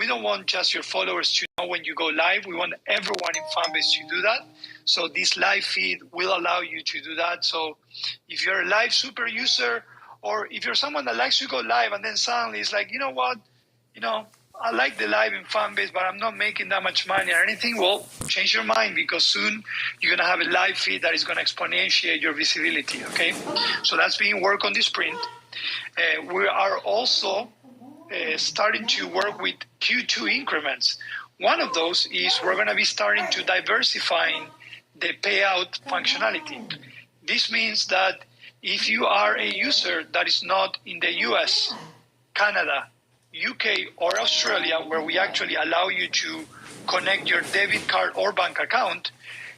we don't want just your followers to know when you go live. We want everyone in Fanbase to do that. So this live feed will allow you to do that. So if you're a live super user, or if you're someone that likes to go live and then suddenly it's like, you know what, I like the live in Fanbase, but I'm not making that much money or anything, well, change your mind, because soon you're going to have a live feed that is going to exponentiate your visibility, okay? So that's being worked on this sprint. We are also starting to work with Q2 increments. One of those is we're going to be starting to diversifying the payout functionality. This means that if you are a user that is not in the US, Canada, UK, or Australia, where we actually allow you to connect your debit card or bank account,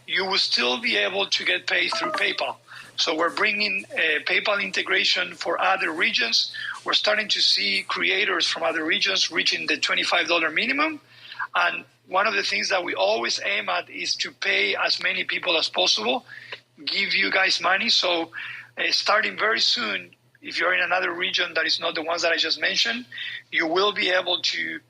you will still be able to get paid through PayPal. So we're bringing PayPal integration for other regions. We're starting to see creators from other regions reaching the $25 minimum. And one of the things that we always aim at is to pay as many people as possible, give you guys money. So starting very soon, if you're in another region that is not the ones that I just mentioned, you will be able to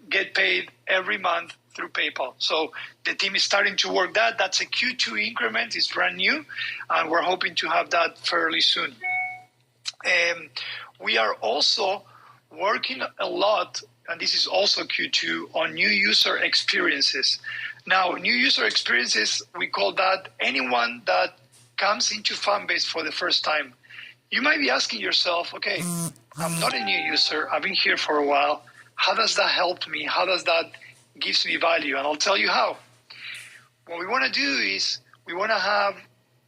get paid every month through PayPal. So the team is starting to work that. That's a Q2 increment. It's brand new, and we're hoping to have that fairly soon. We are also working a lot, and this is also Q2, on new user experiences. Now, new user experiences, we call that anyone that comes into Fanbase for the first time. You might be asking yourself, okay, I'm not a new user. I've been here for a while. How does that help me? How does that gives me value? And I'll tell you how. What we want to do is we want to have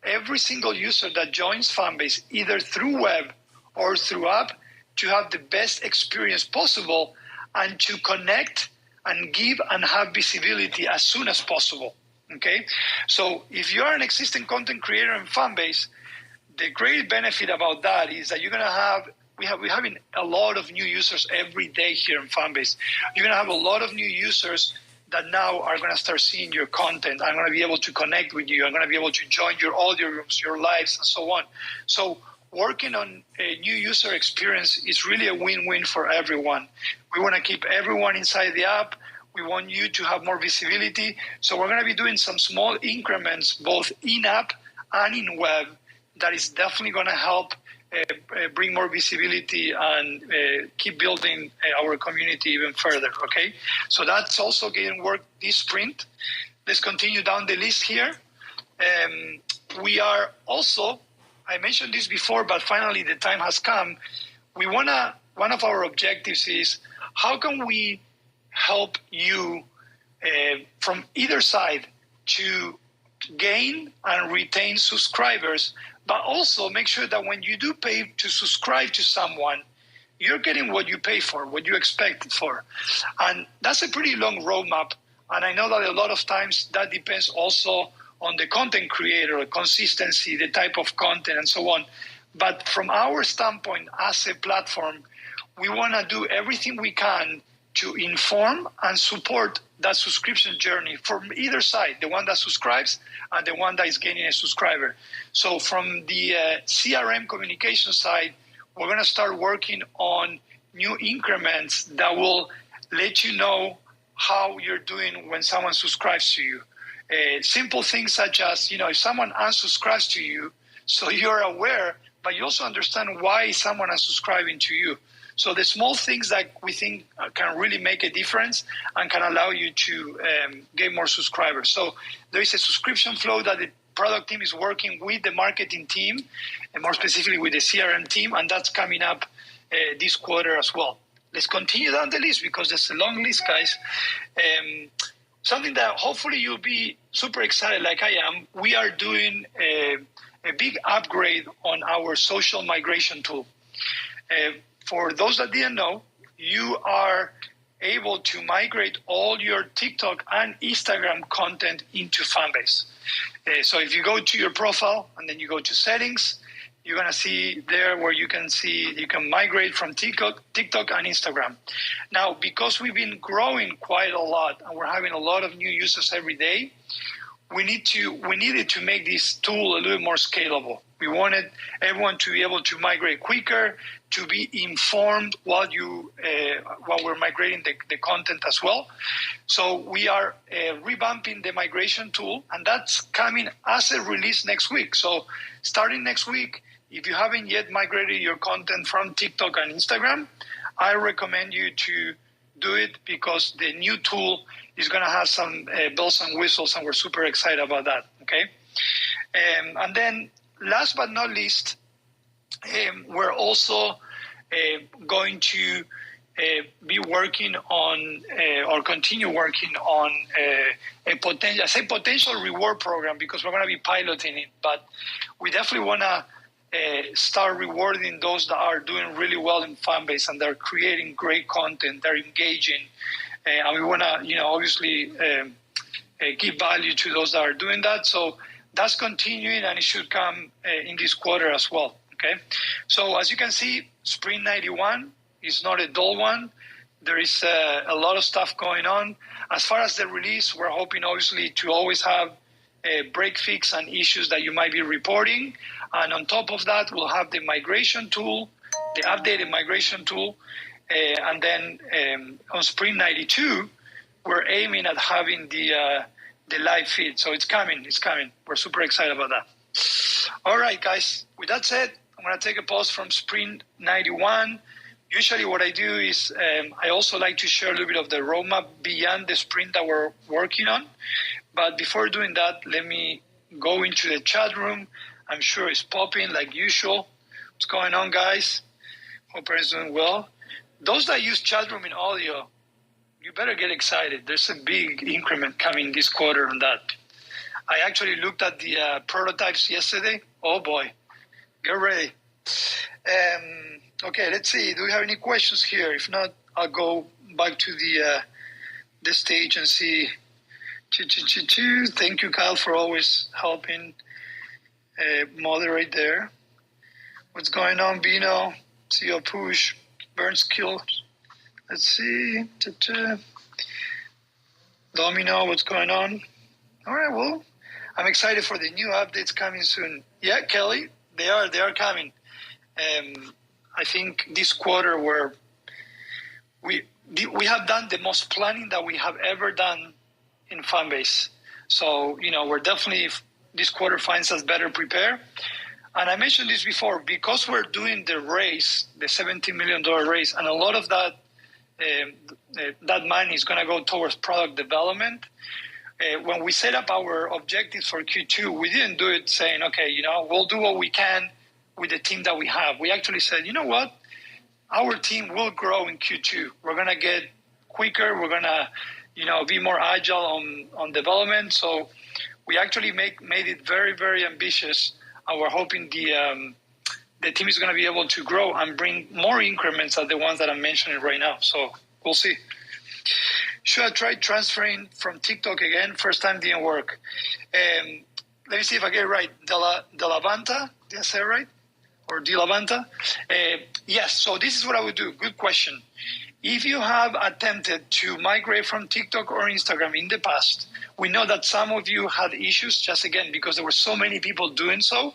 every single user that joins Fanbase, either through web or through app, to have the best experience possible and to connect and give and have visibility as soon as possible. Okay? So if you are an existing content creator in Fanbase, the great benefit about that is that you're going to have, we're having a lot of new users every day here in Fanbase. You're going to have a lot of new users that now are going to start seeing your content. I'm going to be able to connect with you. I'm going to be able to join your audio rooms, your lives, and so on. So working on a new user experience is really a win-win for everyone. We want to keep everyone inside the app. We want you to have more visibility. So we're going to be doing some small increments, both in-app and in web, that is definitely going to help bring more visibility and keep building our community even further, okay? So that's also getting work this sprint. Let's continue down the list here. We are also, I mentioned this before, but finally the time has come. One of our objectives is how can we help you from either side to gain and retain subscribers, but also make sure that when you do pay to subscribe to someone, you're getting what you pay for, what you expect it for. And that's a pretty long roadmap. And I know that a lot of times that depends also on the content creator, consistency, the type of content, and so on. But from our standpoint as a platform, we want to do everything we can to inform and support that subscription journey from either side, the one that subscribes and the one that is gaining a subscriber. So from the CRM communication side, we're going to start working on new increments that will let you know how you're doing when someone subscribes to you. Simple things such as, if someone unsubscribes to you, so you're aware, but you also understand why someone is subscribing to you. So the small things that we think can really make a difference and can allow you to get more subscribers. So there is a subscription flow that the product team is working with the marketing team, and more specifically with the CRM team, and that's coming up this quarter as well. Let's continue down the list because there's a long list, guys. Something that hopefully you'll be super excited like I am, we are doing a big upgrade on our social migration tool. For those that didn't know, you are able to migrate all your TikTok and Instagram content into Fanbase. So if you go to your profile and then you go to settings, you're going to see there where you can migrate from TikTok and Instagram. Now, because we've been growing quite a lot and we're having a lot of new users every day, we needed to make this tool a little more scalable. We wanted everyone to be able to migrate quicker, to be informed while we're migrating the content as well. So we are revamping the migration tool, and that's coming as a release next week. So starting next week, if you haven't yet migrated your content from TikTok and Instagram, I recommend you to do it, because the new tool is going to have some bells and whistles, and we're super excited about that. Okay, and then last but not least, we're also going to be working on or continue working on a potential reward program, because we're going to be piloting it, but we definitely want to start rewarding those that are doing really well in Fanbase and they're creating great content, they're engaging, and we want to, obviously give value to those that are doing that. So that's continuing, and it should come in this quarter as well. Okay, so as you can see, Sprint 91 is not a dull one. There is a lot of stuff going on. As far as the release, we're hoping obviously to always have break fix and issues that you might be reporting. And on top of that, we'll have the migration tool, the updated migration tool. And then on Sprint 92, we're aiming at having the live feed. So it's coming. We're super excited about that. All right, guys. With that said, I'm going to take a pause from Sprint 91. Usually what I do is I also like to share a little bit of the roadmap beyond the sprint that we're working on. But before doing that, let me go into the chat room. I'm sure it's popping like usual. What's going on, guys? Hope everyone's doing well. Those that use chat room in audio, you better get excited. There's a big increment coming this quarter on that. I actually looked at the prototypes yesterday. Oh boy, get ready. Okay, let's see. Do we have any questions here? If not, I'll go back to the stage and see. Thank you, Kyle, for always helping moderate there. What's going on, Bino? CEO push, Burns kill. Let's see. Domino, what's going on? All right, well, I'm excited for the new updates coming soon. Yeah, Kelly, they are coming. I think this quarter where we have done the most planning that we have ever done in Fanbase. So, we're definitely, this quarter finds us better prepared. And I mentioned this before, because we're doing the raise, the $17 million raise, and a lot of that money is going to go towards product development. When we set up our objectives for Q2, we didn't do it saying, okay, we'll do what we can with the team that we have. We actually said, you know what? Our team will grow in Q2. We're going to get quicker. We're going to, be more agile on development. So we actually made it very, very ambitious. And we're hoping the team is going to be able to grow and bring more increments than the ones that I'm mentioning right now. So we'll see. Should I try transferring from TikTok again? First time didn't work. Let me see if I get it right. De La Vanta, did I say it right? Or De La Vanta? Yes, so this is what I would do. Good question. If you have attempted to migrate from TikTok or Instagram in the past, we know that some of you had issues, just again, because there were so many people doing so.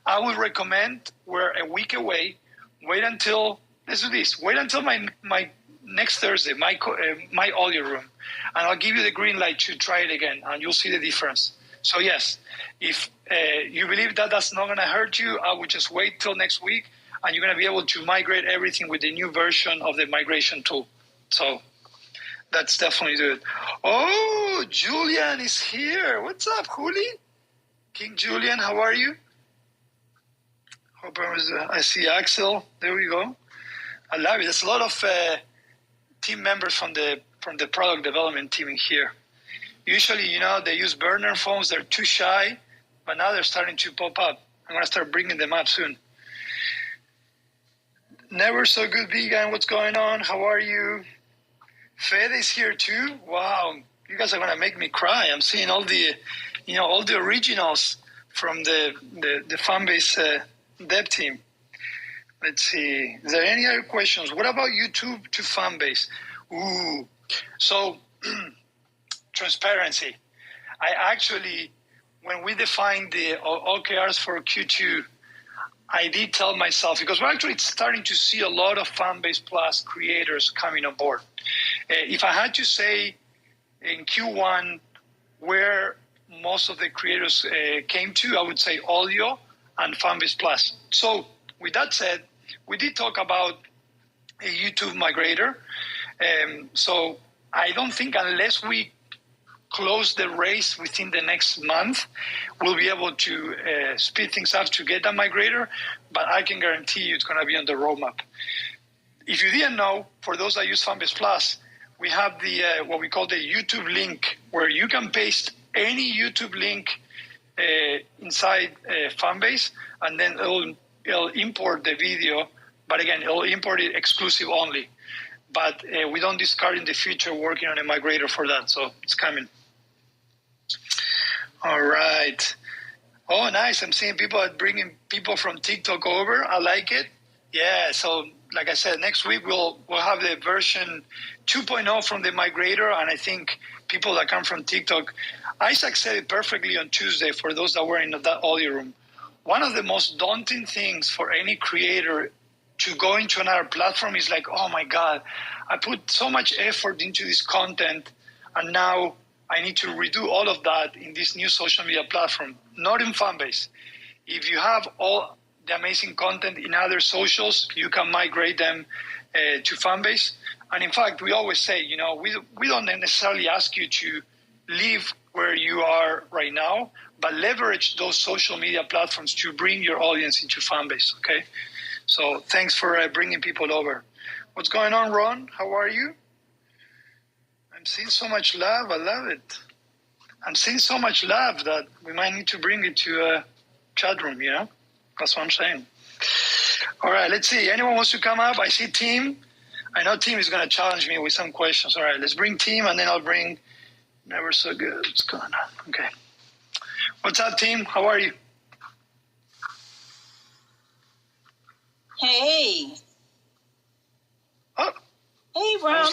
I would recommend, we're a week away, wait until my next Thursday, my audio room, and I'll give you the green light to try it again, and you'll see the difference. So yes, if you believe that that's not going to hurt you, I would just wait till next week, and you're going to be able to migrate everything with the new version of the migration tool. So that's definitely good. Oh, Julian is here. What's up, Juli? King Julian, how are you? Hope I see Axel. There we go. I love it. There's a lot of team members from the product development team in here. Usually, they use burner phones. They're too shy, but now they're starting to pop up. I'm going to start bringing them up soon. Never so good, vegan. What's going on? How are you? Fede is here too. Wow, you guys are going to make me cry. I'm seeing all the, all the originals from the Fanbase dev team. Let's see. Is there any other questions? What about YouTube to Fanbase? Ooh, so transparency. I actually, when we defined the OKRs for Q2, I did tell myself, because we're actually starting to see a lot of Fanbase Plus creators coming on board. If I had to say in Q1 where most of the creators came to, I would say audio and Fanbase Plus. So with that said, we did talk about a YouTube migrator. So I don't think unless we close the race within the next month, we'll be able to speed things up to get that migrator, but I can guarantee you it's going to be on the roadmap. If you didn't know, for those that use Fanbase Plus, we have the what we call the YouTube link, where you can paste any YouTube link inside Fanbase, and then it'll import the video, but again, it'll import it exclusive only. But we don't discard in the future working on a migrator for that, so it's coming. All right. Oh, nice. I'm seeing people are bringing people from TikTok over. I like it. Yeah, so like I said, next week we'll have the version 2.0 from the migrator, and I think people that come from TikTok, Isaac said it perfectly on Tuesday for those that were in that audio room. One of the most daunting things for any creator to go into another platform is like, oh my God, I put so much effort into this content, and now I need to redo all of that in this new social media platform, not in Fanbase. If you have all the amazing content in other socials, you can migrate them to Fanbase. And in fact, we always say, we don't necessarily ask you to leave where you are right now, but leverage those social media platforms to bring your audience into Fanbase, okay? So thanks for bringing people over. What's going on, Ron? How are you? I'm seeing so much love. I love it. I'm seeing so much love that we might need to bring it to a chat room, That's what I'm saying. All right, let's see. Anyone wants to come up? I see Tim. I know Tim is going to challenge me with some questions. All right, let's bring Tim, and then I'll bring Never So Good. What's going on? Okay. What's up, Tim? How are you? Hey. Oh. Hey, Rama.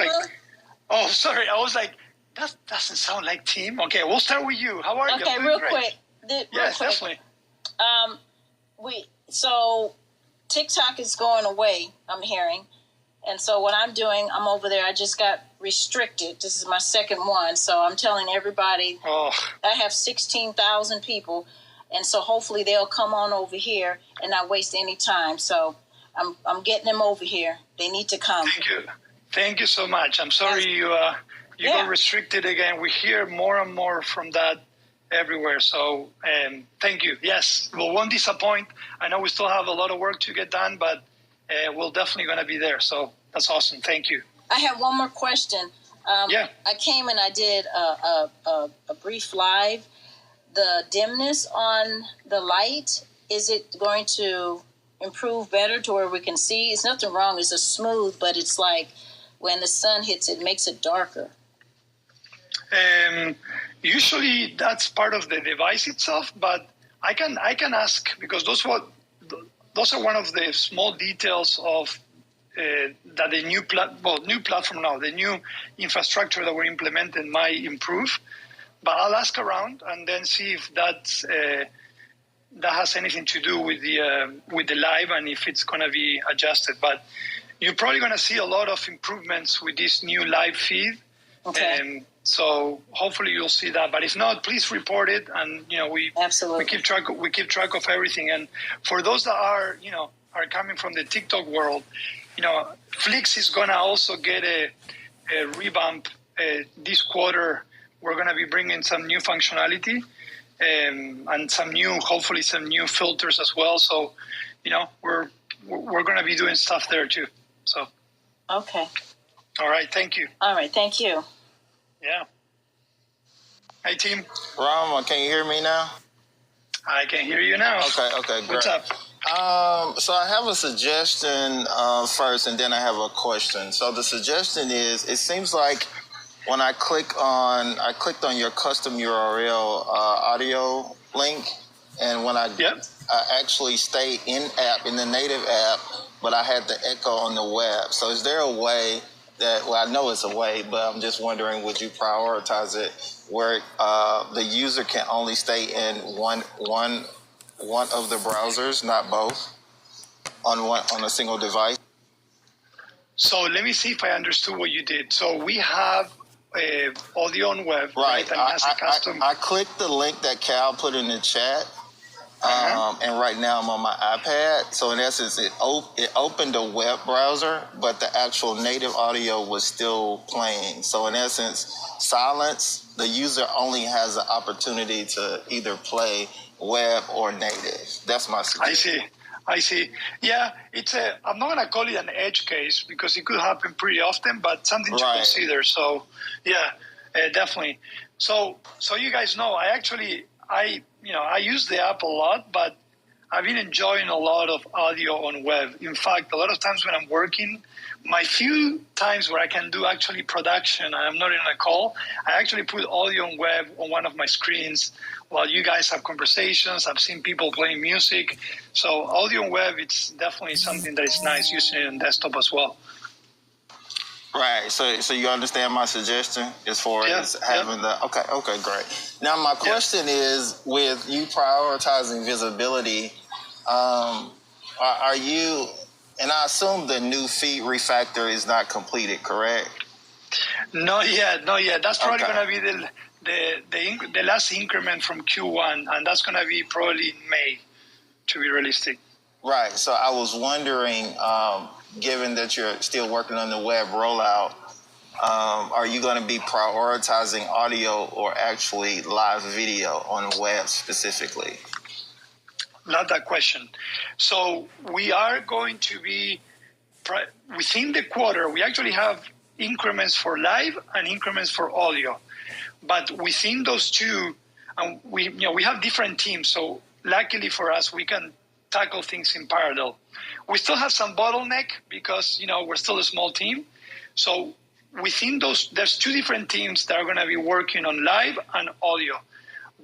Oh, sorry. I was like, that doesn't sound like Tim. Okay, we'll start with you. How are you? Okay, real quick. Yes, definitely. So TikTok is going away, I'm hearing. And so what I'm doing, I'm over there. I just got restricted. This is my second one. So I'm telling everybody, I have 16,000 people. And so hopefully they'll come on over here and not waste any time. So I'm getting them over here. They need to come. Thank you. Thank you so much. I'm sorry you got restricted again. We hear more and more from that everywhere. So thank you. Yes, we won't disappoint. I know we still have a lot of work to get done, but we're definitely going to be there. So that's awesome. Thank you. I have one more question. I came and I did a brief live. The dimness on the light, is it going to improve better to where we can see? It's nothing wrong. It's a smooth, but it's like when the sun hits it, makes it darker. Usually that's part of the device itself, but I can ask, because those are one of the small details of that the new platform now, the new infrastructure that we're implementing might improve. But I'll ask around and then see if that has anything to do with the live and if it's going to be adjusted. But you're probably going to see a lot of improvements with this new live feed. Okay. So hopefully you'll see that. But if not, please report it, and we keep track of everything. And for those that are coming from the TikTok world, Flix is going to also get a revamp this quarter. We're going to be bringing some new functionality and hopefully some new filters as well. So, we're going to be doing stuff there too. So. Okay. All right. Thank you. All right. Thank you. Yeah. Hey, team. Rama, can you hear me now? I can hear you now. Okay, great. What's up? So I have a suggestion first, and then I have a question. So the suggestion is, it seems like when I clicked on your custom URL audio link, and when I actually stayed in the native app, but I had the echo on the web. So is there a way that, well, I know it's a way, but I'm just wondering, would you prioritize it where the user can only stay in one of the browsers, not both, on a single device? So let me see if I understood what you did. So we have audio on web, right? And has a custom. I clicked the link that Cal put in the chat. And right now I'm on my iPad. So in essence, it opened a web browser, but the actual native audio was still playing. So in essence, silence, the user only has the opportunity to either play web or native. That's my suggestion. I see. Yeah, I'm not going to call it an edge case because it could happen pretty often, but something to consider. So yeah, definitely. So you guys know, I use the app a lot, but I've been enjoying a lot of audio on web. In fact, a lot of times when I'm working, my few times where I can do actually production and I'm not in a call, I actually put audio on web on one of my screens while you guys have conversations. I've seen people playing music. So audio on web, it's definitely something that is nice using it on desktop as well. Right. So you understand my suggestion as far as having the okay, great. Now my question is, with you prioritizing visibility, are you, and I assume the new feed refactor is not completed, correct? Not yet. That's probably going to be the last increment from Q1, and that's going to be probably in May, to be realistic. Right. So I was wondering, given that you're still working on the web rollout, are you going to be prioritizing audio or actually live video on web specifically? Love that question. So we are going to be, within the quarter, we actually have increments for live and increments for audio. But within those two, we have different teams. So luckily for us, we can tackle things in parallel. We still have some bottleneck because, we're still a small team. So within those, there's two different teams that are going to be working on live and audio.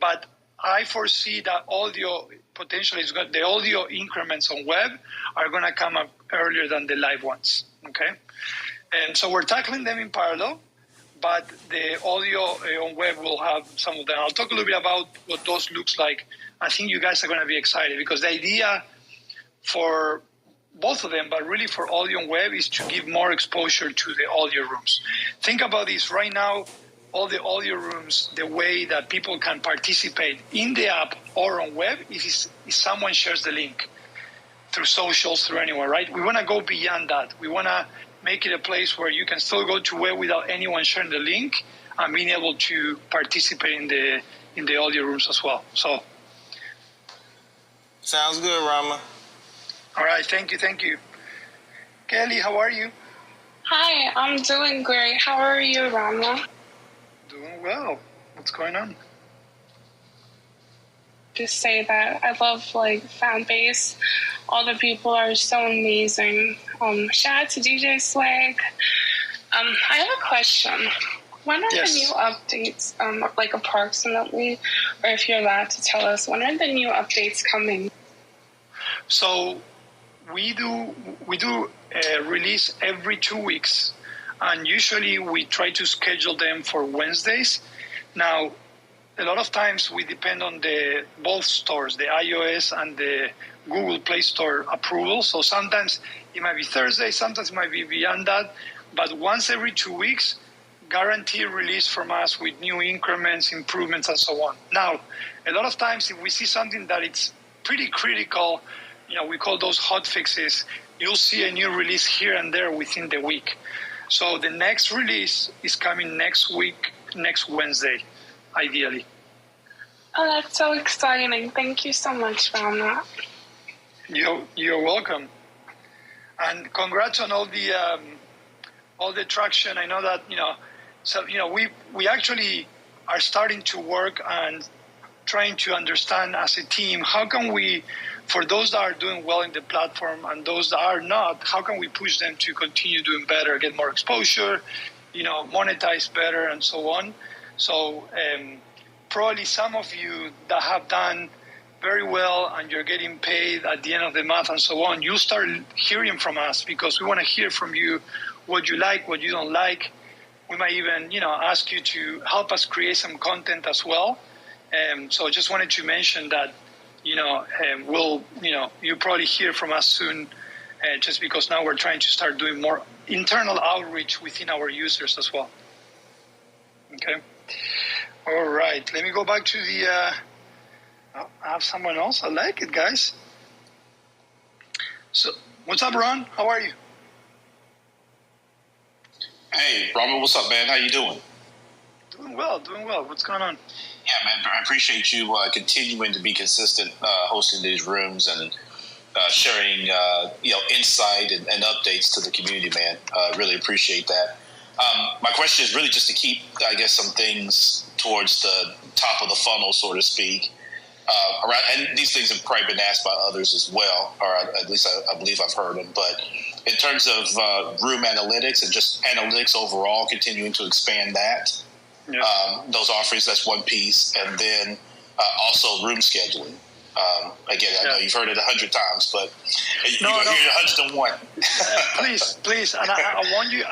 But I foresee that audio potentially the audio increments on web are going to come up earlier than the live ones. Okay. And so we're tackling them in parallel, but the audio on web will have some of them. I'll talk a little bit about what those looks like. I think you guys are going to be excited because the idea for both of them, but really for audio on web, is to give more exposure to the audio rooms. Think about this right now. All the audio rooms, the way that people can participate in the app or on web is if someone shares the link through socials, through anywhere, right? We want to go beyond that. We want to make it a place where you can still go to web without anyone sharing the link and being able to participate in the audio rooms as well. So, sounds good, Rama. All right, thank you. Kelly, how are you? Hi, I'm doing great. How are you, Rama? Doing well. What's going on? Just say that I love Fanbase. All the people are so amazing. Shout out to DJ Swag. I have a question. When are the new updates? Approximately, or if you're allowed to tell us, when are the new updates coming? So we do release every 2 weeks. And usually we try to schedule them for Wednesdays. Now, a lot of times we depend on both stores, the iOS and the Google Play Store approval. So sometimes it might be Thursday, sometimes it might be beyond that. But once every 2 weeks, guaranteed release from us with new increments, improvements, and so on. Now, a lot of times if we see something that it's pretty critical, we call those hot fixes, you'll see a new release here and there within the week. So the next release is coming next week, next Wednesday, ideally. Oh, that's so exciting. Thank you so much, Rama. You're welcome. And congrats on all the traction. I know that, we actually are starting to work and trying to understand as a team, how can we, for those that are doing well in the platform and those that are not, how can we push them to continue doing better, get more exposure, monetize better and so on. So probably some of you that have done very well and you're getting paid at the end of the month and so on, you'll start hearing from us because we want to hear from you what you like, what you don't like. We might even, ask you to help us create some content as well. So I just wanted to mention that, you'll probably hear from us soon, just because now we're trying to start doing more internal outreach within our users as well. Okay. All right. Let me go back to I have someone else. I like it, guys. So, what's up, Ron? How are you? Hey, Rama, what's up, man? How you doing? Doing well. What's going on? Yeah, man, I appreciate you continuing to be consistent, hosting these rooms and sharing, insight and updates to the community, man. Really appreciate that. My question is really just to keep, I guess, some things towards the top of the funnel, so to speak. Around, and these things have probably been asked by others as well, or at least I believe I've heard them. But in terms of room analytics and just analytics overall, continuing to expand that, those offerings, that's one piece. And then also room scheduling. Again, I know you've heard it 100 times, but you're 101. Please, and I want you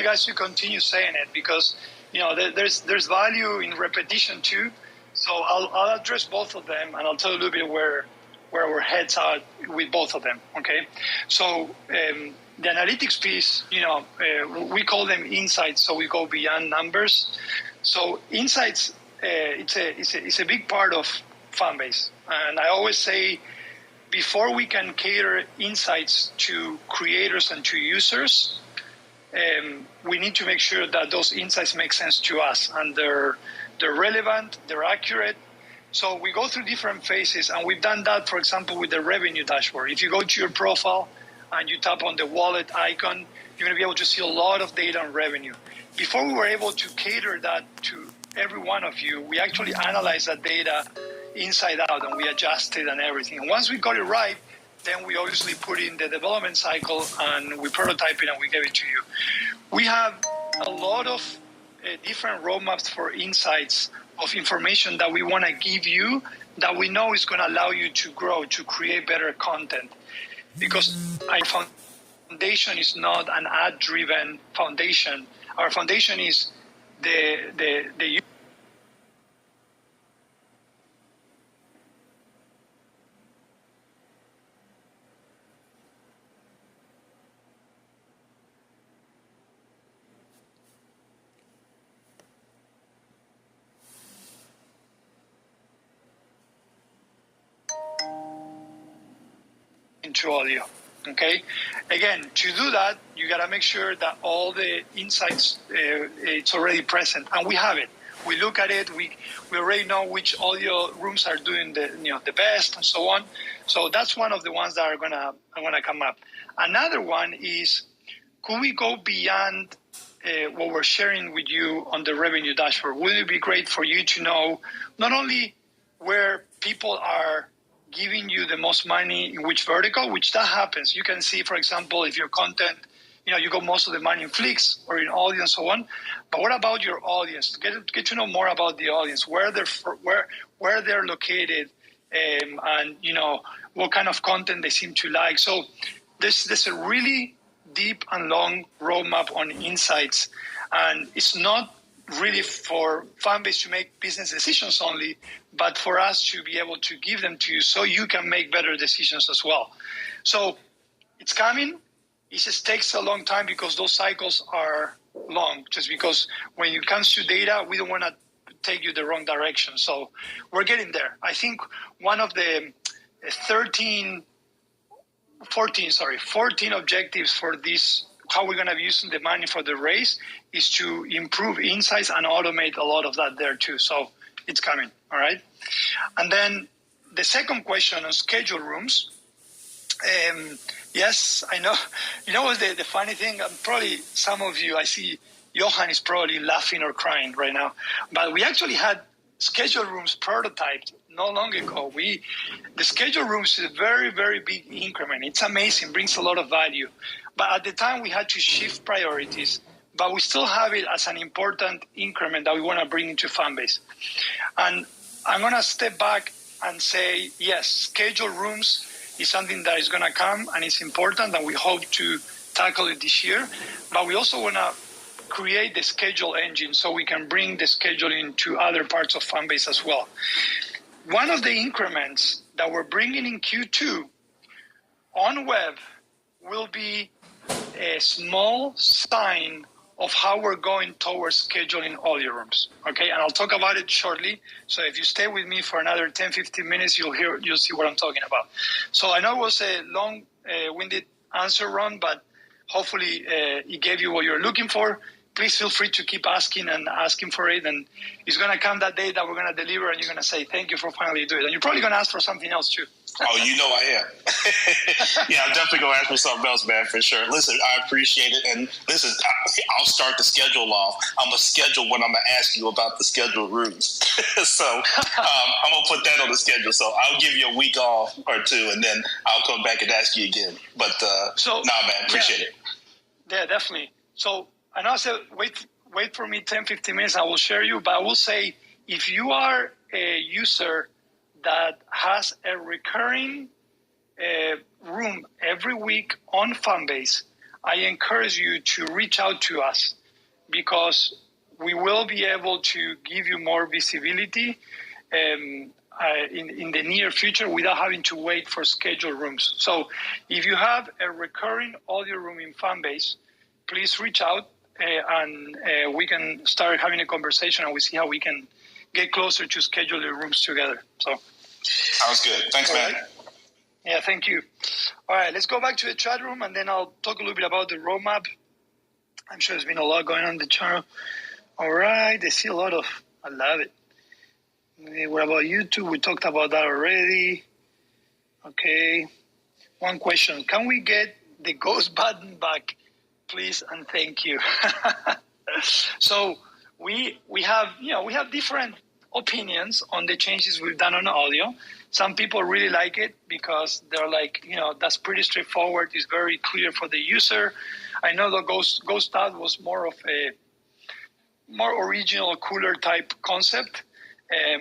guys to continue saying it, because there's value in repetition too. So I'll address both of them, and I'll tell you a little bit where our heads are with both of them. Okay, so the analytics piece, we call them insights. So we go beyond numbers. So insights, it's a big part of Fanbase, and I always say, before we can cater insights to creators and to users, we need to make sure that those insights make sense to us, and they're relevant, they're accurate. So we go through different phases, and we've done that, for example, with the revenue dashboard. If you go to your profile and you tap on the wallet icon, you're going to be able to see a lot of data on revenue. Before we were able to cater that to every one of you, we actually analyzed that data inside out, and we adjusted and everything. And once we got it right, then we obviously put in the development cycle, and we prototype it, and we give it to you. We have a lot of different roadmaps for insights of information that we want to give you, that we know is going to allow you to grow, to create better content. Because our foundation is not an ad-driven foundation. Our foundation is the into audio. Okay. Again, to do that, you got to make sure that all the insights it's already present, and we have it. We look at it. We already know which audio rooms are doing the best, and so on. So that's one of the ones that are gonna come up. Another one is, could we go beyond what we're sharing with you on the revenue dashboard? Would it be great for you to know not only where people are giving you the most money in which vertical, which that happens. You can see, for example, if your content, you got most of the money in Flicks or in audio and so on. But what about your audience? Get to know more about the audience, where they're located, and what kind of content they seem to like. So there's a really deep and long roadmap on insights, and it's not really for Fanbase to make business decisions only, but for us to be able to give them to you so you can make better decisions as well. So it's coming. It just takes a long time because those cycles are long, just because when it comes to data, we don't want to take you the wrong direction. So we're getting there. I think one of the 14 objectives for this, how we're going to be using the money for the raise, is to improve insights and automate a lot of that there too. So it's coming, all right? And then the second question on schedule rooms. Yes, I know. You know what's the funny thing? Probably some of you, I see Johan is probably laughing or crying right now. But we actually had schedule rooms prototyped not long ago. The schedule rooms is a very, very big increment. It's amazing, brings a lot of value. But at the time, we had to shift priorities. But we still have it as an important increment that we want to bring into Fanbase. And I'm going to step back and say, yes, schedule rooms is something that is going to come, and it's important, and we hope to tackle it this year, but we also want to create the schedule engine so we can bring the scheduling to other parts of Fanbase as well. One of the increments that we're bringing in Q2 on web will be a small sign of how we're going towards scheduling audio rooms. Okay, and I'll talk about it shortly. So if you stay with me for another 10, 15 minutes, you'll see what I'm talking about. So I know it was a long-winded answer, Ron, but hopefully it gave you what you're looking for. Please feel free to keep asking for it. And it's going to come that day that we're going to deliver, and you're going to say, thank you for finally doing it. And you're probably going to ask for something else too. Oh, you know I am. Yeah, I'm definitely going to ask for something else, man, for sure. Listen, I appreciate it. And listen, I'll start the schedule off. I'm going to schedule when I'm going to ask you about the scheduled rooms. So I'm going to put that on the schedule. So I'll give you a week off or two, and then I'll come back and ask you again. But man, appreciate it. Yeah, definitely. So I know I said wait for me 10, 15 minutes. I will share you. But I will say, if you are a user that has a recurring room every week on Fanbase, I encourage you to reach out to us, because we will be able to give you more visibility in the near future without having to wait for scheduled rooms. So if you have a recurring audio room in Fanbase, please reach out and we can start having a conversation, and we see how we can get closer to schedule the rooms together. So sounds good. Thanks, man. Right. Yeah, thank you. All right, let's go back to the chat room, and then I'll talk a little bit about the roadmap. I'm sure there's been a lot going on in the channel. All right, I see a lot of, I love it. What about YouTube? We talked about that already. Okay. One question. Can we get the ghost button back, please, and thank you? So we have different opinions on the changes we've done on audio. Some people really like it because they're like, that's pretty straightforward. It's very clear for the user. I know the ghost out was more of a more original, cooler type concept.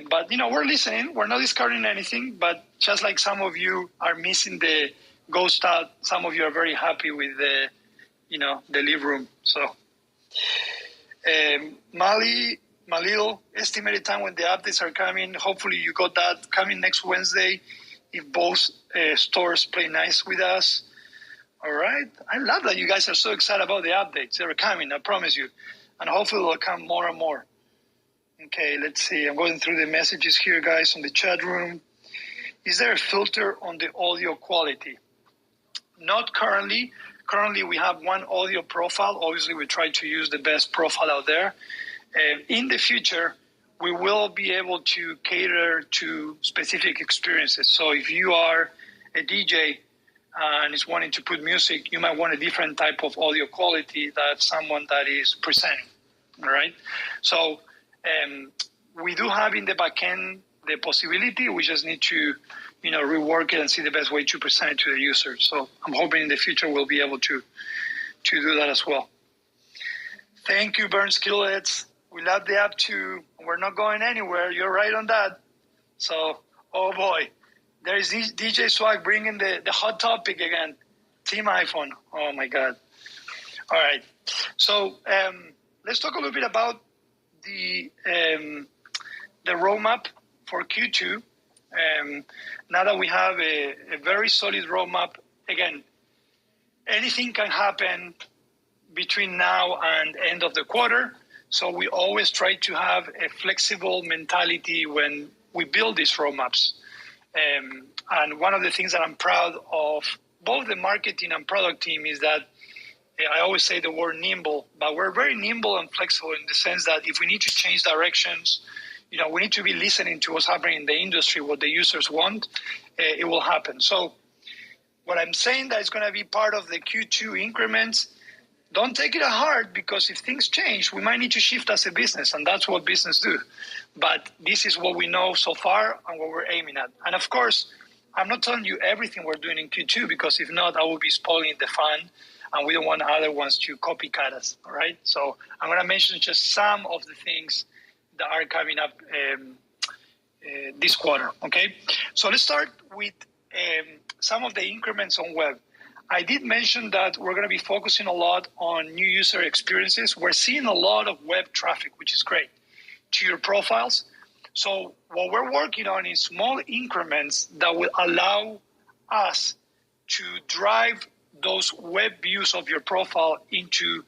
But, we're listening. We're not discarding anything. But just like some of you are missing the ghost out, some of you are very happy with the live room. So, Malil, estimated time when the updates are coming. Hopefully you got that coming next Wednesday if both stores play nice with us. All right. I love that you guys are so excited about the updates. They're coming, I promise you. And hopefully they'll come more and more. Okay, let's see. I'm going through the messages here, guys, on the chat room. Is there a filter on the audio quality? Not currently. Currently, we have one audio profile. Obviously, we try to use the best profile out there. In the future, we will be able to cater to specific experiences. So if you are a DJ and is wanting to put music, you might want a different type of audio quality than someone that is presenting, all right? So we do have in the back end the possibility. We just need to, rework it and see the best way to present it to the user. So I'm hoping in the future we'll be able to do that as well. Thank you, Burn Skillets. We love the app too. We're not going anywhere. You're right on that. So, oh boy, there is DJ Swag bringing the hot topic again. Team iPhone. Oh my God. All right. So let's talk a little bit about the roadmap for Q2. Now that we have a very solid roadmap, again, anything can happen between now and end of the quarter. So we always try to have a flexible mentality when we build these roadmaps. And one of the things that I'm proud of both the marketing and product team is that I always say the word nimble, but we're very nimble and flexible in the sense that if we need to change directions, we need to be listening to what's happening in the industry, what the users want, it will happen. So what I'm saying that is going to be part of the Q2 increments, don't take it at heart, because if things change, we might need to shift as a business, and that's what business do. But this is what we know so far and what we're aiming at. And of course, I'm not telling you everything we're doing in Q2, because if not, I will be spoiling the fun, and we don't want other ones to copycat us, all right? So I'm going to mention just some of the things that are coming up this quarter, okay? So let's start with some of the increments on web. I did mention that we're going to be focusing a lot on new user experiences. We're seeing a lot of web traffic, which is great, to your profiles. So what we're working on is small increments that will allow us to drive those web views of your profile into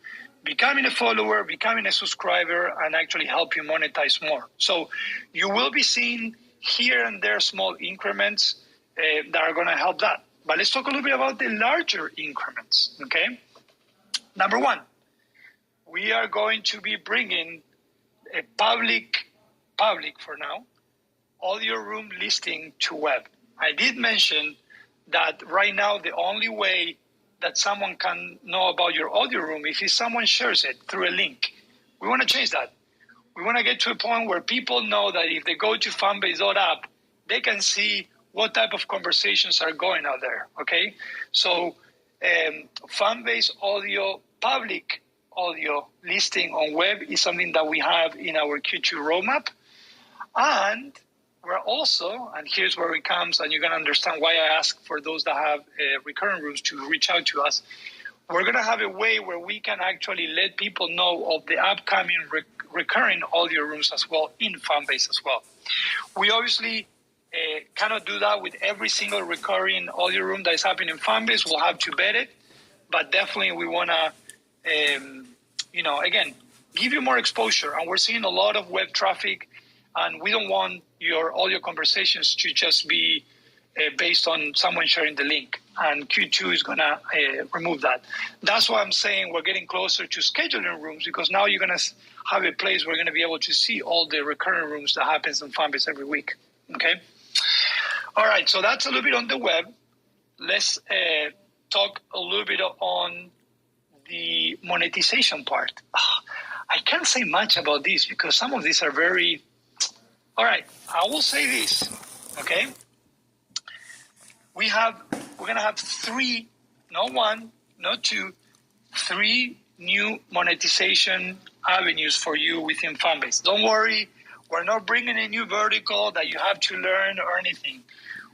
becoming a follower, becoming a subscriber, and actually help you monetize more. So you will be seeing here and there small increments that are going to help that. But let's talk a little bit about the larger increments, okay? Number one, we are going to be bringing a public for now, audio room listing to web. I did mention that right now the only way that someone can know about your audio room is if someone shares it through a link. We want to change that. We want to get to a point where people know that if they go to fanbase.app, they can see what type of conversations are going out there, okay? So Fanbase audio, public audio listing on web is something that we have in our Q2 roadmap. And we're also, and here's where it comes, and you're going to understand why I ask for those that have recurring rooms to reach out to us. We're going to have a way where we can actually let people know of the upcoming recurring audio rooms as well in Fanbase as well. We obviously cannot do that with every single recurring audio room that is happening in Fanbase. We'll have to vet it, but definitely we want to, again, give you more exposure. And we're seeing a lot of web traffic, and we don't want your audio conversations to just be based on someone sharing the link. And Q2 is going to remove that. That's why I'm saying we're getting closer to scheduling rooms, because now you're going to have a place where you're going to be able to see all the recurring rooms that happens in Fanbase every week. Okay. All right. So that's a little bit on the web. Let's talk a little bit on the monetization part. I can't say much about this because some of these are very... All right. I will say this. Okay. We're going to have three, not one, not two, three new monetization avenues for you within Fanbase. Don't worry, we're not bringing a new vertical that you have to learn or anything.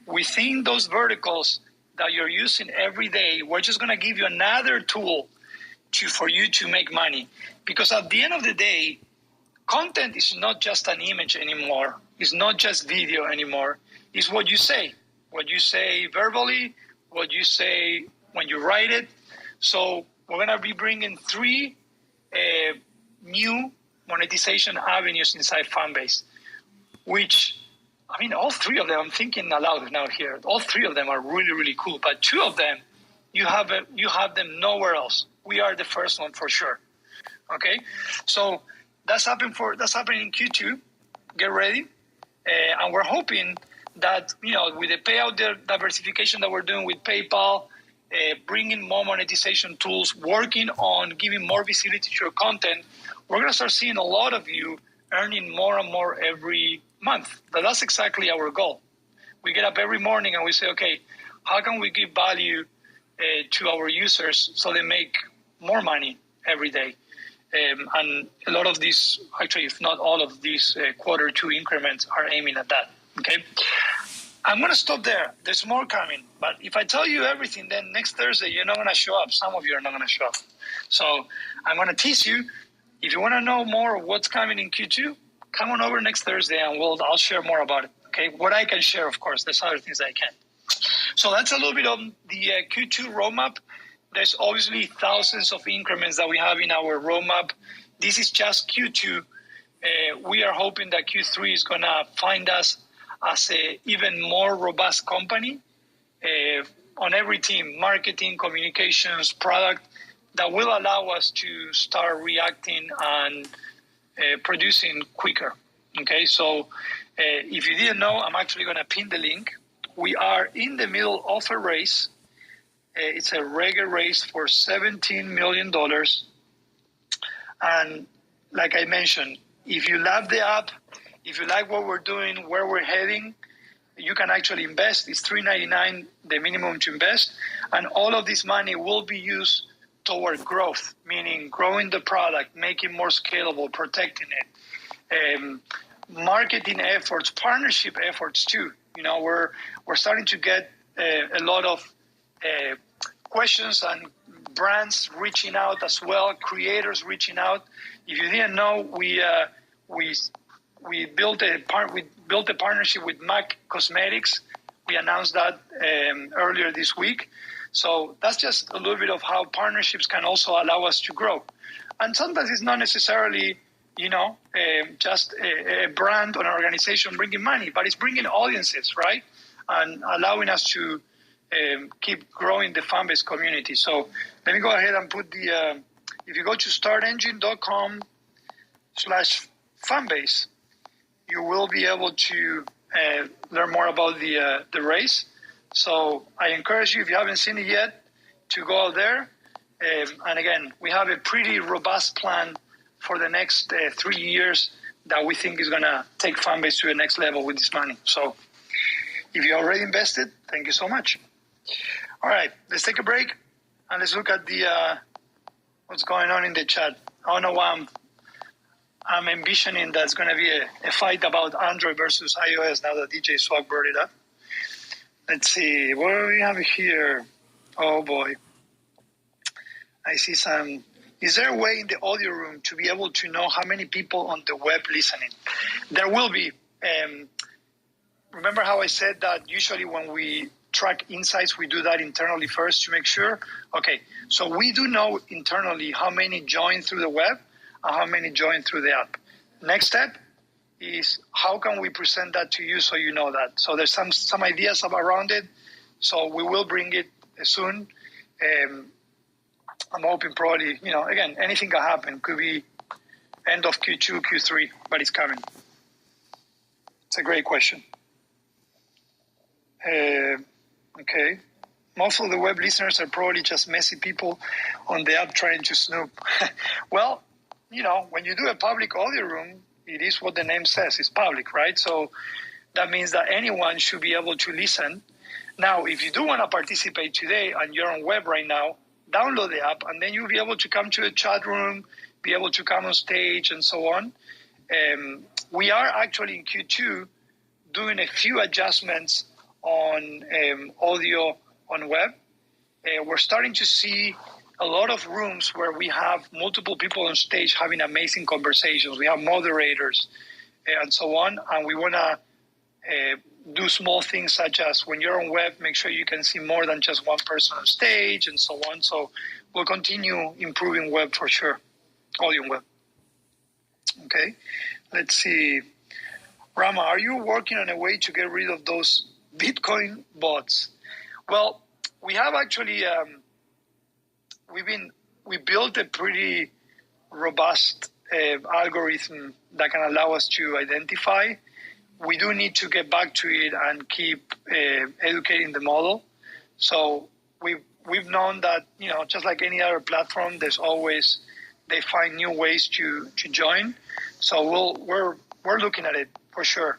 Within those verticals that you're using every day, we're just going to give you another tool for you to make money. Because at the end of the day, content is not just an image anymore. It's not just video anymore. It's what you say. What you say verbally, what you say when you write it. So we're going to be bringing three new monetization avenues inside Fanbase, which, I mean, all three of them, I'm thinking aloud now here, all three of them are really, really cool. But two of them, you have them nowhere else. We are the first one for sure. Okay? So that's happening in Q2. Get ready. And we're hoping that, with the payout diversification that we're doing with PayPal, bringing more monetization tools, working on giving more visibility to your content, we're going to start seeing a lot of you earning more and more every month. That's exactly our goal. We get up every morning and we say, okay, how can we give value to our users so they make more money every day? And a lot of these, actually, if not all of these quarter two increments are aiming at that. Okay, I'm going to stop there. There's more coming. But if I tell you everything, then next Thursday, you're not going to show up. Some of you are not going to show up. So I'm going to tease you. If you want to know more of what's coming in Q2, come on over next Thursday and I'll share more about it. Okay, what I can share, of course. There's other things I can. So that's a little bit of the Q2 roadmap. There's obviously thousands of increments that we have in our roadmap. This is just Q2. We are hoping that Q3 is going to find us as an even more robust company on every team, marketing, communications, product, that will allow us to start reacting and producing quicker. Okay, so if you didn't know, I'm actually going to pin the link. We are in the middle of a race. It's a regular race for $17 million. And like I mentioned, if you love the app, if you like what we're doing, where we're heading, you can actually invest. It's $3.99, the minimum to invest. And all of this money will be used toward growth, meaning growing the product, making more scalable, protecting it. Marketing efforts, partnership efforts too. We're starting to get a lot of questions and brands reaching out as well, creators reaching out. If you didn't know, we built a partnership with MAC Cosmetics. We announced that earlier this week. So that's just a little bit of how partnerships can also allow us to grow. And sometimes it's not necessarily, just a brand or an organization bringing money, but it's bringing audiences, right? And allowing us to keep growing the Fanbase community. So let me go ahead and put if you go to startengine.com/Fanbase, you will be able to learn more about the race. So I encourage you, if you haven't seen it yet, to go out there. And again, we have a pretty robust plan for the next 3 years that we think is going to take Fanbase to the next level with this money. So if you already invested, thank you so much. All right, let's take a break and let's look at what's going on in the chat. I don't know why I'm envisioning that's going to be a fight about Android versus iOS now that DJ Swag brought it up. Let's see, what do we have here? Oh boy. I see some. Is there a way in the audio room to be able to know how many people on the web listening? There will be. Remember how I said that usually when we track insights, we do that internally first to make sure? Okay, so we do know internally how many join through the web and how many join through the app. Next step is how can we present that to you so you know that. So there's some ideas around it. So we will bring it soon. I'm hoping probably, again, anything can happen. Could be end of Q2, Q3, but it's coming. It's a great question. Okay. Most of the web listeners are probably just messy people on the app trying to snoop. Well, when you do a public audio room, it is what the name says. It's public, right? So that means that anyone should be able to listen. Now, if you do want to participate today and you're on web right now, download the app, and then you'll be able to come to the chat room, be able to come on stage, and so on. We are actually in Q2 doing a few adjustments on audio on web. We're starting to see a lot of rooms where we have multiple people on stage having amazing conversations. We have moderators and so on, and we want to do small things such as when you're on web, make sure you can see more than just one person on stage and so on. So we'll continue improving web for sure, audio web. Okay, let's see. Rama, are you working on a way to get rid of those Bitcoin bots? Well, we have actually, we built a pretty robust algorithm that can allow us to identify. We do need to get back to it and keep educating the model. So we've known that, just like any other platform, there's always, they find new ways to join. So we're looking at it for sure.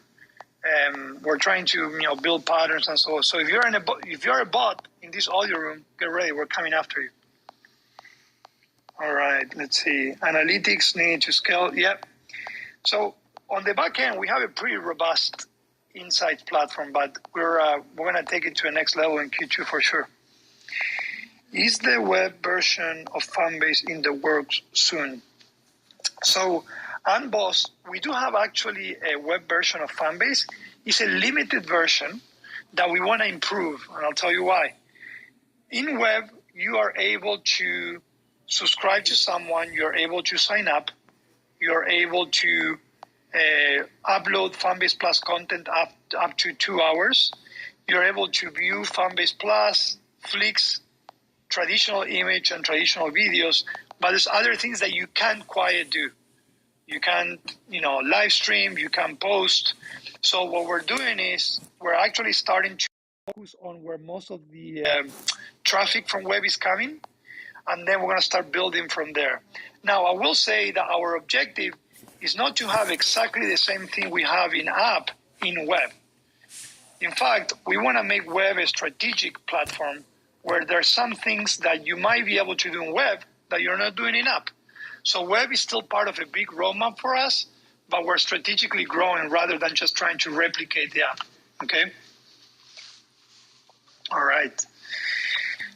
We're trying to build patterns and so on. So if you're a bot in this audio room, get ready. We're coming after you. All right, let's see. Analytics need to scale. Yep. So on the back end, we have a pretty robust insights platform, but we're going to take it to the next level in Q2 for sure. Is the web version of Fanbase in the works soon? So, on Boss, we do have actually a web version of Fanbase. It's a limited version that we want to improve, and I'll tell you why. In web, you are able to subscribe to someone, you're able to sign up, you're able to upload Fanbase Plus content up to 2 hours. You're able to view Fanbase Plus, Flicks, traditional image and traditional videos, but there's other things that you can't quite do. You can't, live stream, you can't post. So what we're doing is we're actually starting to focus on where most of the traffic from web is coming, and then we're going to start building from there. Now, I will say that our objective is not to have exactly the same thing we have in app in web. In fact, we want to make web a strategic platform where there are some things that you might be able to do in web that you're not doing in app. So web is still part of a big roadmap for us, but we're strategically growing rather than just trying to replicate the app. Okay? All right.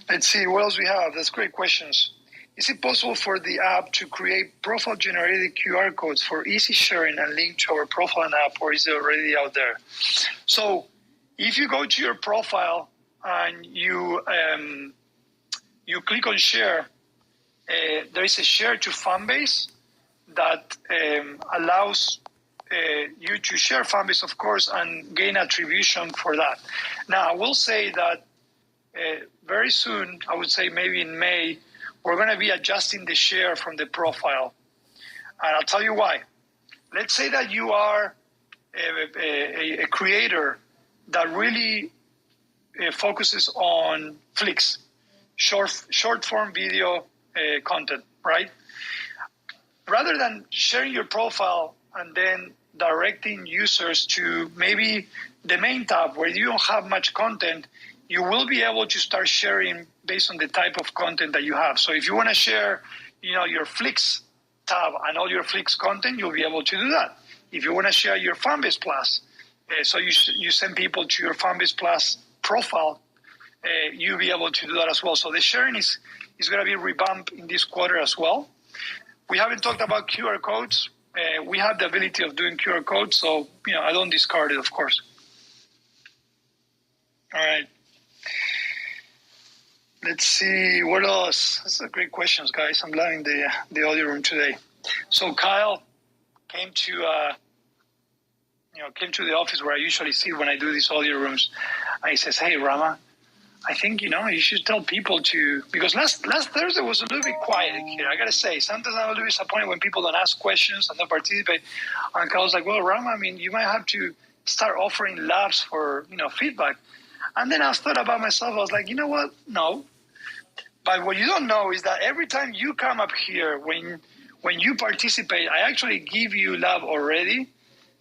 Let's see what else we have. That's great questions. Is it possible for the app to create profile-generated QR codes for easy sharing and link to our profile and app, or is it already out there? So if you go to your profile and you click on share, there is a share to Fanbase that allows you to share Fanbase, of course, and gain attribution for that. Now, I will say that very soon, I would say maybe in May, we're going to be adjusting the share from the profile. And I'll tell you why. Let's say that you are a creator that really focuses on flicks, short form video content, right? Rather than sharing your profile and then directing users to maybe the main tab where you don't have much content, you will be able to start sharing based on the type of content that you have. So if you want to share, your Flicks tab and all your Flicks content, you'll be able to do that. If you want to share your Fanbase Plus, so you send people to your Fanbase Plus profile, you'll be able to do that as well. So the sharing is going to be revamped in this quarter as well. We haven't talked about QR codes. We have the ability of doing QR codes, so I don't discard it, of course. All right. Let's see what else. That's a great questions, guys. I'm loving the audio room today. So Kyle came to the office where I usually sit when I do these audio rooms, and he says, "Hey, Rama, I think you should tell people to, because last Thursday was a little bit quiet here. I gotta say, sometimes I'm a little disappointed when people don't ask questions and don't participate." And Kyle's like, "Well, Rama, I mean, you might have to start offering labs for feedback." And then I thought about myself. I was like, you know what? No. But what you don't know is that every time you come up here, when you participate, I actually give you lab already.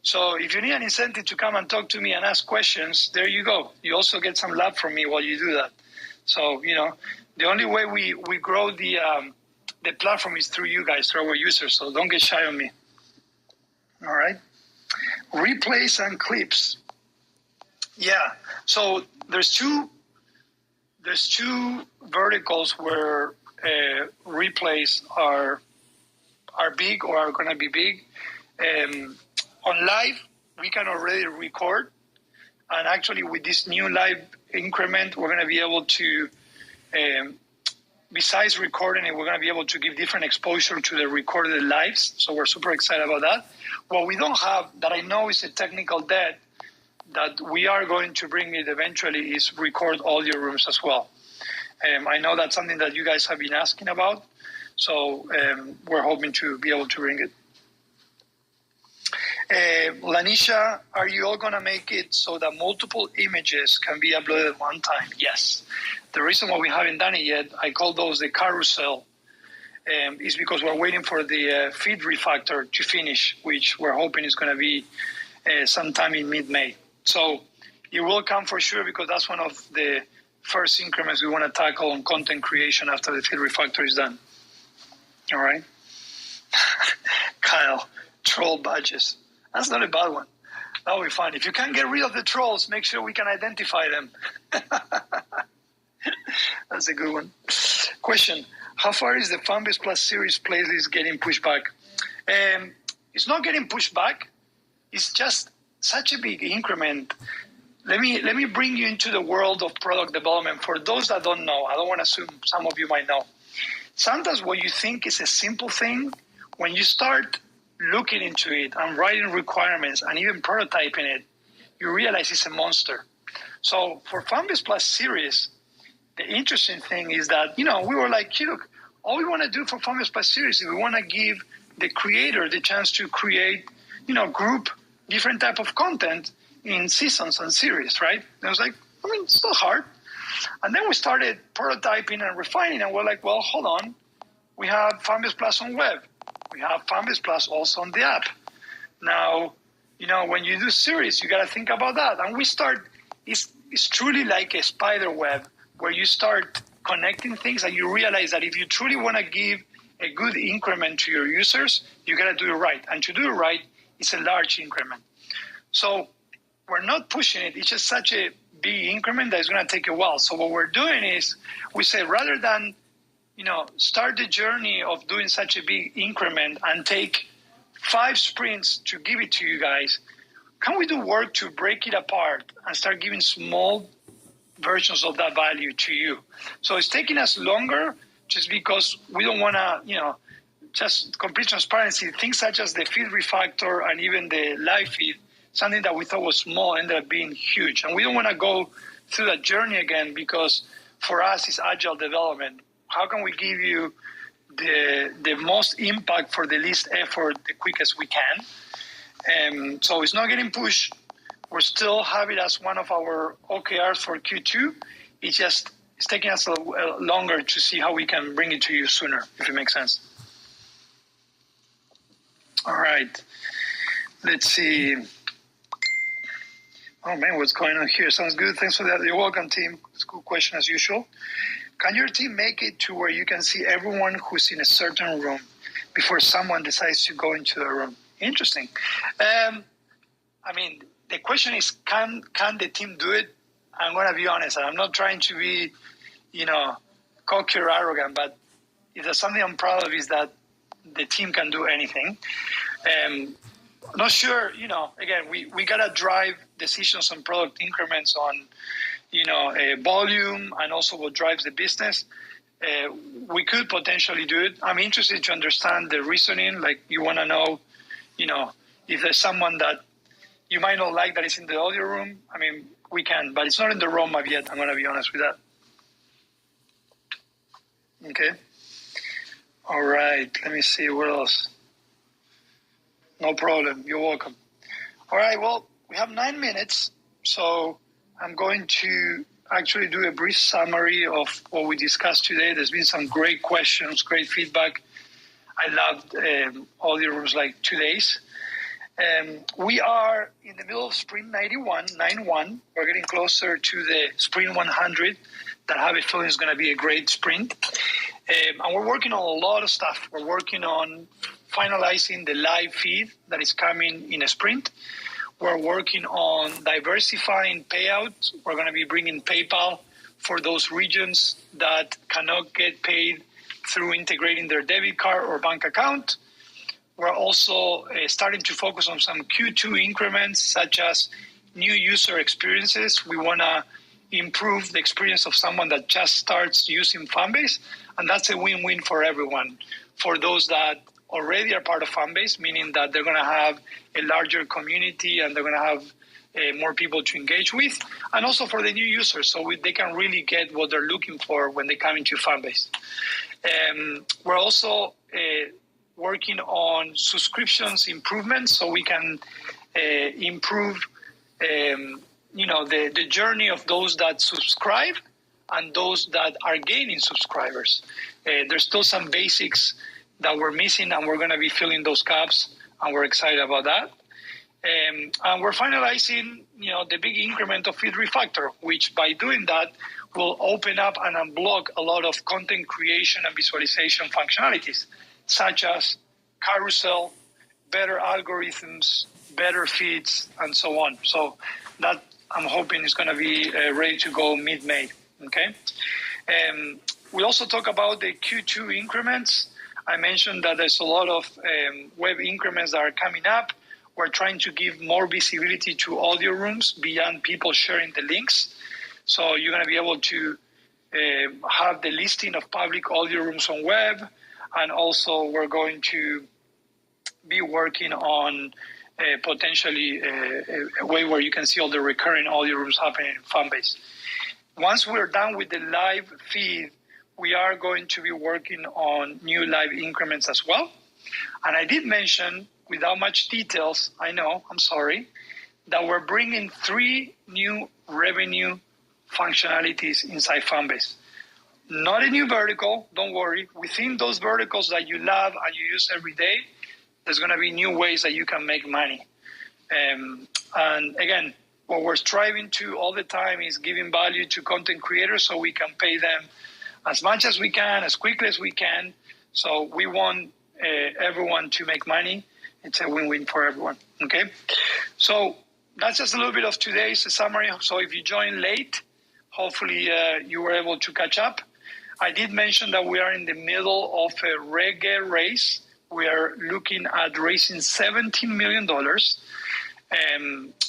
So if you need an incentive to come and talk to me and ask questions, there you go. You also get some lab from me while you do that. So, the only way we grow the platform is through you guys, through our users. So don't get shy on me. All right. Replays and clips. Yeah. So there's two verticals where replays are big or are going to be big. On live, we can already record. And actually, with this new live increment, we're going to be able to, besides recording it, we're going to be able to give different exposure to the recorded lives. So we're super excited about that. What we don't have, that I know is a technical debt, that we are going to bring it eventually, is record audio rooms as well. I know that's something that you guys have been asking about. So we're hoping to be able to bring it. Lanisha, are you all going to make it so that multiple images can be uploaded at one time? Yes. The reason why we haven't done it yet, I call those the carousel, is because we're waiting for the feed refactor to finish, which we're hoping is going to be sometime in mid-May. So it will come for sure, because that's one of the first increments we want to tackle on content creation after the feed refactor is done. All right. Kyle, troll badges. That's not a bad one. That will be fun. If you can't get rid of the trolls, make sure we can identify them. That's a good one. Question: how far is the Fanbase Plus series playlist getting pushed back? It's not getting pushed back. It's just such a big increment. Let me bring you into the world of product development. For those that don't know, I don't want to assume some of you might know. Sometimes what you think is a simple thing, when you start looking into it and writing requirements and even prototyping it, you realize it's a monster. So for Fanbase Plus series, the interesting thing is that, we were like, look, all we want to do for Fanbase Plus series is we want to give the creator the chance to create, group different type of content in seasons and series, right? And I was like, it's not hard. And then we started prototyping and refining, and we're like, well, hold on. We have Fanbase Plus on web. We have Fanbase Plus also on the app. Now, when you do series, you got to think about that. And we start, it's truly like a spider web where you start connecting things and you realize that if you truly want to give a good increment to your users, you got to do it right. And to do it right, it's a large increment. So we're not pushing it. It's just such a big increment that is going to take a while. So what we're doing is we say, rather than, start the journey of doing such a big increment and take 5 sprints to give it to you guys, can we do work to break it apart and start giving small versions of that value to you? So it's taking us longer just because we don't want to, just complete transparency, things such as the feed refactor and even the live feed, something that we thought was small ended up being huge. And we don't want to go through that journey again because for us it's agile development. How can we give you the most impact for the least effort the quickest we can? So it's not getting pushed. We still have it as one of our OKRs for Q2. It's taking us a little longer to see how we can bring it to you sooner, if it makes sense. All right. Let's see. Oh, man, what's going on here? Sounds good. Thanks for that. You're welcome, team. It's a good question as usual. Can your team make it to where you can see everyone who's in a certain room before someone decides to go into the room? Interesting. The question is, can the team do it? I'm going to be honest. I'm not trying to be, cocky or arrogant, but if there's something I'm proud of is that the team can do anything. Not sure, again, we got to drive decisions on product increments on, volume and also what drives the business. We could potentially do it. I'm interested to understand the reasoning. Like, you want to know, if there's someone that you might not like that is in the audio room. We can, but it's not in the roadmap yet. I'm going to be honest with that. Okay. All right. Let me see. What else? No problem. You're welcome. All right. Well, we have 9 minutes. So I'm going to actually do a brief summary of what we discussed today. There's been some great questions, great feedback. I loved audio rooms like today's. We are in the middle of Sprint 91. We're getting closer to the Sprint 100 that I have a feeling is going to be a great sprint. And we're working on a lot of stuff. We're working on finalizing the live feed that is coming in a sprint. We're working on diversifying payouts. We're going to be bringing PayPal for those regions that cannot get paid through integrating their debit card or bank account. We're also starting to focus on some Q2 increments, such as new user experiences. We want to improve the experience of someone that just starts using Fanbase, and that's a win-win for everyone. For those that already are part of Fanbase, meaning that they're going to have a larger community and they're going to have more people to engage with, and also for the new users, so they can really get what they're looking for when they come into Fanbase. We're also working on subscriptions improvements so we can improve the journey of those that subscribe and those that are gaining subscribers. There's still some basics that we're missing, and we're going to be filling those gaps, and we're excited about that. And we're finalizing, the big increment of feed refactor, which by doing that will open up and unblock a lot of content creation and visualization functionalities, such as carousel, better algorithms, better feeds, and so on. So that I'm hoping is going to be ready to go mid-May. Okay. We also talk about the Q2 increments. I mentioned that there's a lot of web increments that are coming up. We're trying to give more visibility to audio rooms beyond people sharing the links. So you're going to be able to have the listing of public audio rooms on web. And also we're going to be working on potentially a way where you can see all the recurring audio rooms happening in Fanbase. Once we're done with the live feed, we are going to be working on new live increments as well. And I did mention, without much details, I know, I'm sorry, that we're bringing 3 new revenue functionalities inside Fanbase. Not a new vertical, don't worry. Within those verticals that you love and you use every day, there's going to be new ways that you can make money. And again, what we're striving to all the time is giving value to content creators so we can pay them as much as we can, as quickly as we can. So we want everyone to make money. It's a win-win for everyone, okay? So that's just a little bit of today's summary. So if you joined late, hopefully you were able to catch up. I did mention that we are in the middle of a reggae race. We are looking at raising $17 million.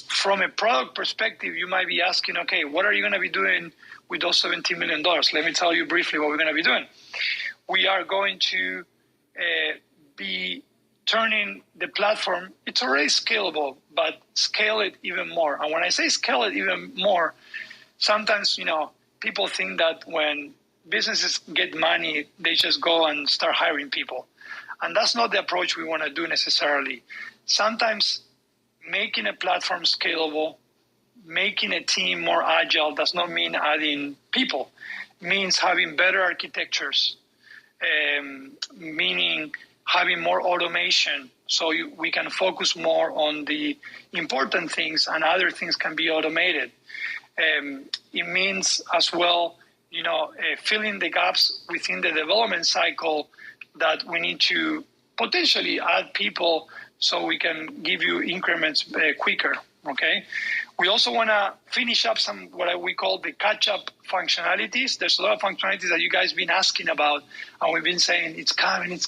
From a product perspective, you might be asking, okay, what are you going to be doing with those $17 million? Let me tell you briefly what we're going to be doing. We are going to be turning the platform, it's already scalable, but scale it even more. And when I say scale it even more, sometimes, people think that when businesses get money, they just go and start hiring people. And that's not the approach we want to do necessarily. Sometimes making a platform scalable, making a team more agile does not mean adding people. It means having better architectures, meaning having more automation so we can focus more on the important things and other things can be automated. It means as well, filling the gaps within the development cycle that we need to potentially add people so we can give you increments quicker, okay? We also want to finish up some what we call the catch-up functionalities. There's a lot of functionalities that you guys have been asking about, and we've been saying, it's coming.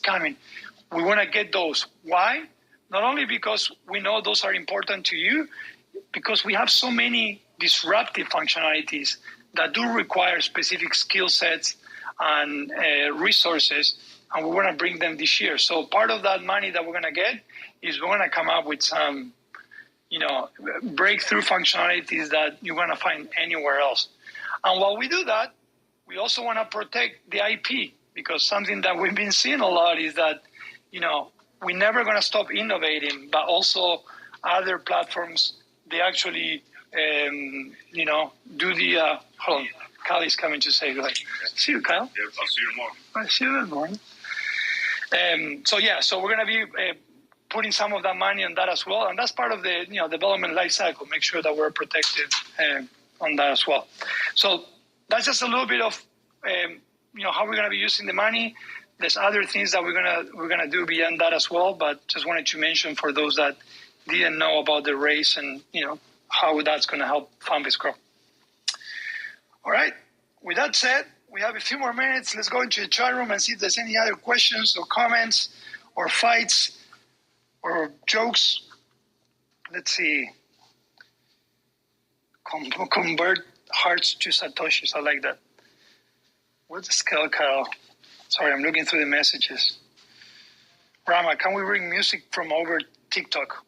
We want to get those. Why? Not only because we know those are important to you, because we have so many disruptive functionalities that do require specific skill sets and resources, and we want to bring them this year. So part of that money that we're going to get is we're going to come up with some, breakthrough functionalities that you're going to find anywhere else. And while we do that, we also want to protect the IP, because something that we've been seeing a lot is that, we're never going to stop innovating, but also other platforms, they actually, do the, hold on, Kyle is coming to say goodbye. See you, Kyle. Yeah, I'll see you tomorrow. I'll see you tomorrow. So we're going to be putting some of that money on that as well. And that's part of the, development life cycle. Make sure that we're protected on that as well. So that's just a little bit of, how we're going to be using the money. There's other things that we're gonna do beyond that as well, but just wanted to mention for those that didn't know about the race and how that's going to help Fanbase grow. All right. With that said, we have a few more minutes. Let's go into the chat room and see if there's any other questions or comments or fights or jokes. Let's see. Convert hearts to Satoshis. I like that. What's the scale, Carol? Sorry, I'm looking through the messages. Rama, can we bring music from over TikTok?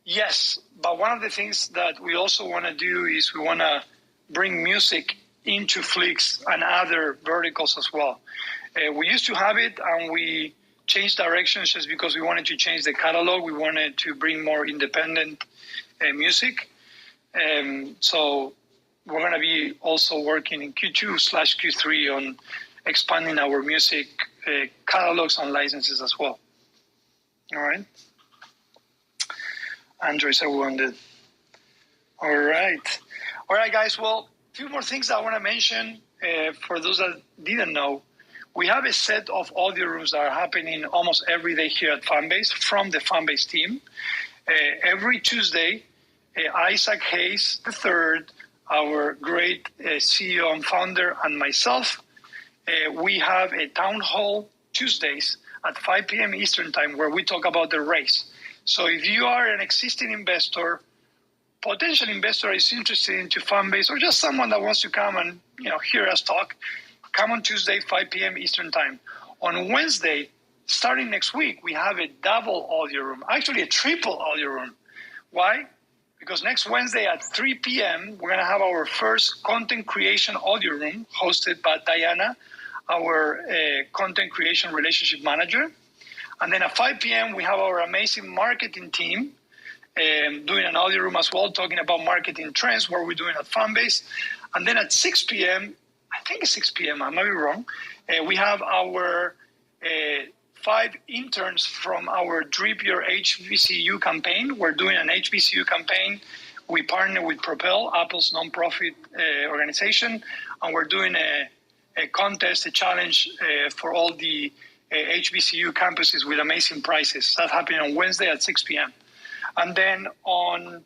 Yes, but one of the things that we also want to do is we want to bring music into Flix and other verticals as well. We used to have it and we changed directions just because we wanted to change the catalog. We wanted to bring more independent music. So we're going to be also working in Q2/Q3 on expanding our music catalogs and licenses as well. All right. Androids are wounded. All right, guys. Well, a few more things I want to mention for those that didn't know. We have a set of audio rooms that are happening almost every day here at Fanbase from the Fanbase team. Every Tuesday, Isaac Hayes III, our great CEO and founder, and myself, we have a town hall Tuesdays at 5 p.m. Eastern time where we talk about the race. So if you are an existing investor, potential investor is interested into Fanbase, or just someone that wants to come and hear us talk, come on Tuesday, 5 p.m. Eastern time. On Wednesday, starting next week, we have a double audio room, actually a triple audio room. Why? Because next Wednesday at 3 p.m., we're going to have our first content creation audio room hosted by Diana, our content creation relationship manager. And then at 5 p.m., we have our amazing marketing team doing an audio room as well, talking about marketing trends, what we're doing at Fanbase. And then at 6 p.m., I think it's 6 p.m., I might be wrong, we have our 5 interns from our Drip Your HBCU campaign. We're doing an HBCU campaign. We partner with Propel, Apple's nonprofit organization, and we're doing a contest, a challenge for all the HBCU campuses with amazing prizes. That's happening on Wednesday at 6 p.m. And then on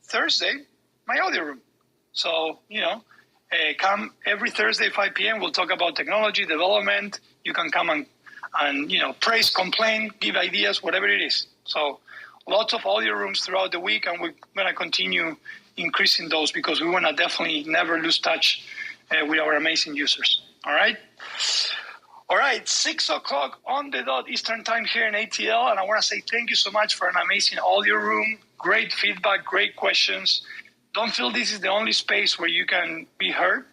Thursday, my audio room. So, come every Thursday, 5 p.m. We'll talk about technology, development. You can come and praise, complain, give ideas, whatever it is. So lots of audio rooms throughout the week, and we're going to continue increasing those because we want to definitely never lose touch with our amazing users. All right? All right, 6 o'clock on the dot Eastern time here in ATL, and I want to say thank you so much for an amazing audio room. Great feedback, great questions. Don't feel this is the only space where you can be heard.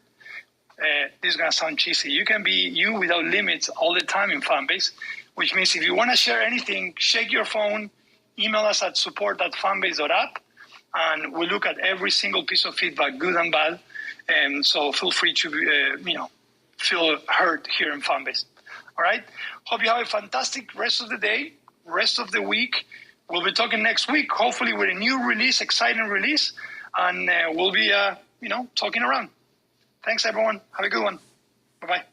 This is going to sound cheesy. You can be you without limits all the time in Fanbase, which means if you want to share anything, shake your phone, email us at support@fanbase.app, and we'll look at every single piece of feedback, good and bad. And so feel free to, feel heard here in Fanbase. All right? Hope you have a fantastic rest of the day, rest of the week. We'll be talking next week, hopefully with a new release, exciting release, and we'll be, talking around. Thanks, everyone. Have a good one. Bye-bye.